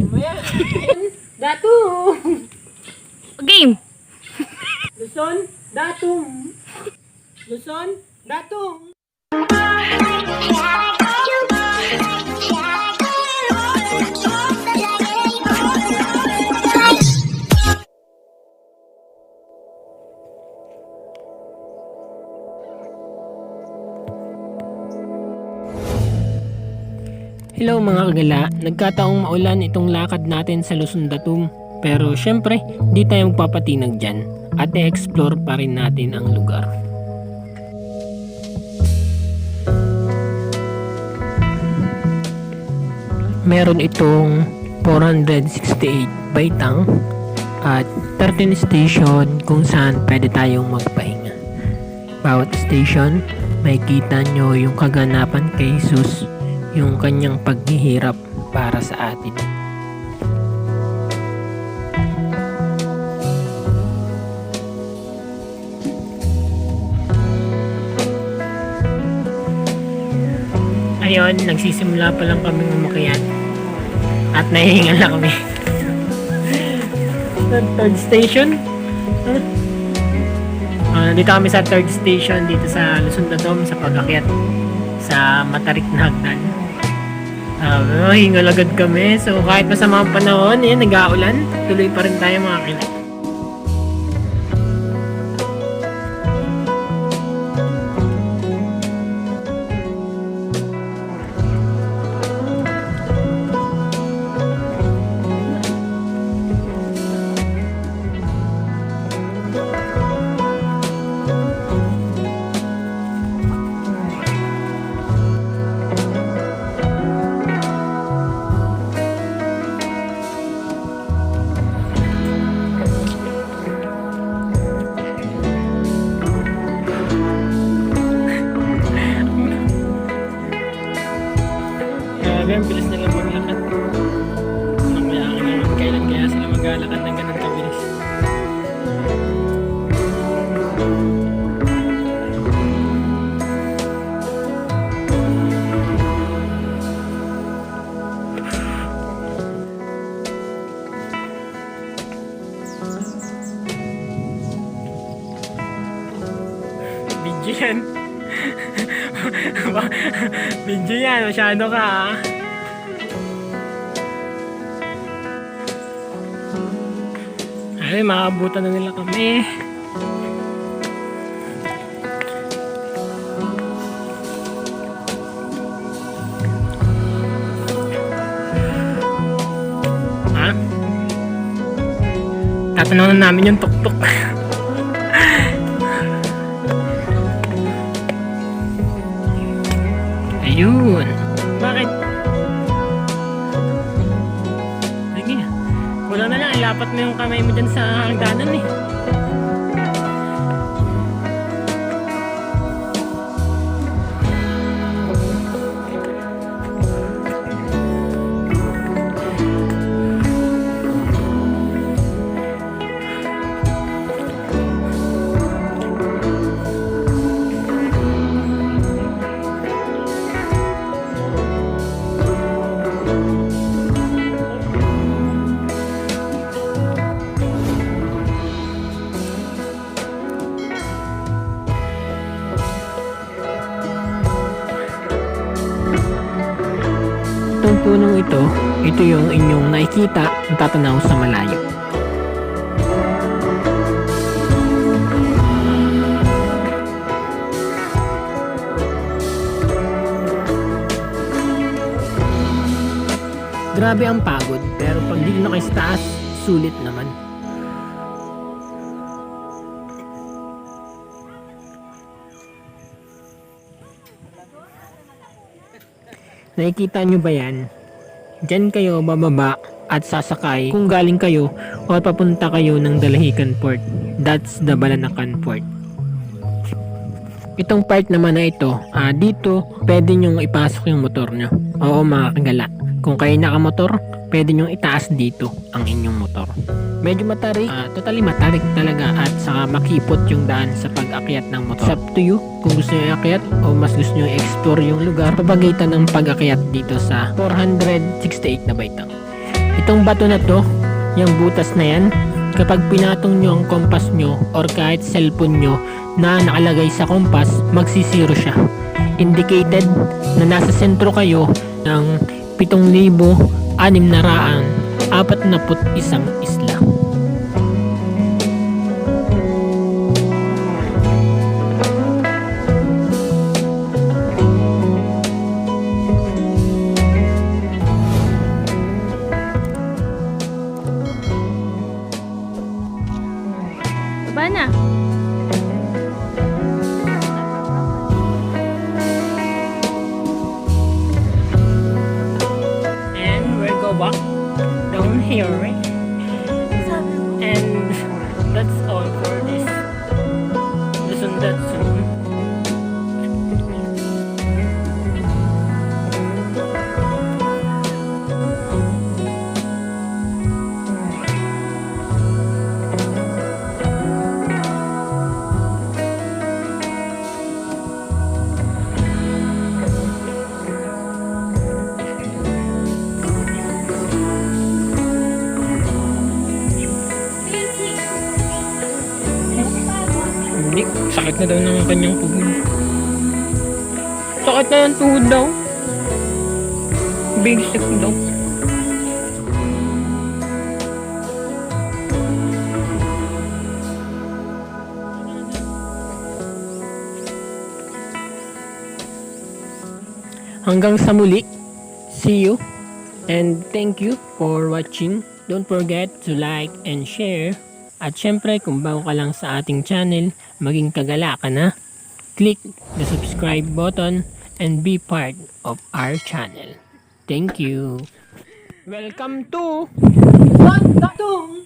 Mamaya. Datu. Game! Luzon, datum. Luzon, datum. Hello mga kagala, nagkataong maulan itong lakad natin sa Luzon Datum. Pero syempre, di tayo magpapatinag dyan at i-explore pa rin natin ang lugar. Meron itong 468 baitang at 13 station kung saan pwede tayong magpahinga. Bawat station, may kita nyo yung kaganapan kay Jesus, yung kanyang paghihirap para sa atin. Ayun, nagsisimula pa lang kami umakyat at nahihingal na kami. Third station? Dito kami sa third station dito sa Luzon Datum sa pag-akyat sa matarik na hagdan. Hingal agad kami. So kahit masama ang panahon, yan, nag-aulan, tuloy pa rin tayo mga kilat. Ang bilis nila maglakad. Kailan kaya sila maglalakad ng ganun kabilis? Video yan. Video yan, masyado ka ah. Ay, makabutan na nila kami. Ha? Tatanaw na namin yung tuktok. Ayun. Bakit? Sige. Wala na lang. Ilapat mo yung kamay mo dyan sa hagdanan eh. Itong punong ito yung inyong nakikita ang tatanaw sa malayo. Grabe ang pagod, pero pag dito na kayo sa taas, sulit naman. Nakikita nyo ba yan? Diyan kayo bababa at sasakay kung galing kayo o papunta kayo ng Dalahican Port. That's the Balanacan Port. Itong part naman na ito, dito pwede nyong ipasok yung motor nyo. Oo mga kagala, kung kayo nakamotor, pwede nyong itaas dito ang inyong motor. Medyo matarik, totally matarik talaga at saka makipot yung daan sa pag-akyat ng motor. It's up to you kung gusto nyo i-akyat o mas gusto nyo i-explore yung lugar papagitan ng pag-akyat dito sa 468 na baitang. Itong bato na to, yung butas na yan, kapag pinatong nyo ang kompas nyo or kahit cellphone nyo na nakalagay sa kompas, magsisiro siya. Indicated na nasa sentro kayo ng 7,641 isla. Baba na. And we'll go back down here. And that's all for this Luzon Datsun. Hindi, sakit na daw ng kanyang tuhod. Sakit na ng tuhod daw. Big sick daw. Hanggang sa muli. See you. And thank you for watching. Don't forget to like and share. At syempre, kung bago ka lang sa ating channel, maging kagala ka na, click the subscribe button and be part of our channel. Thank you. Welcome to Luzon, Datong!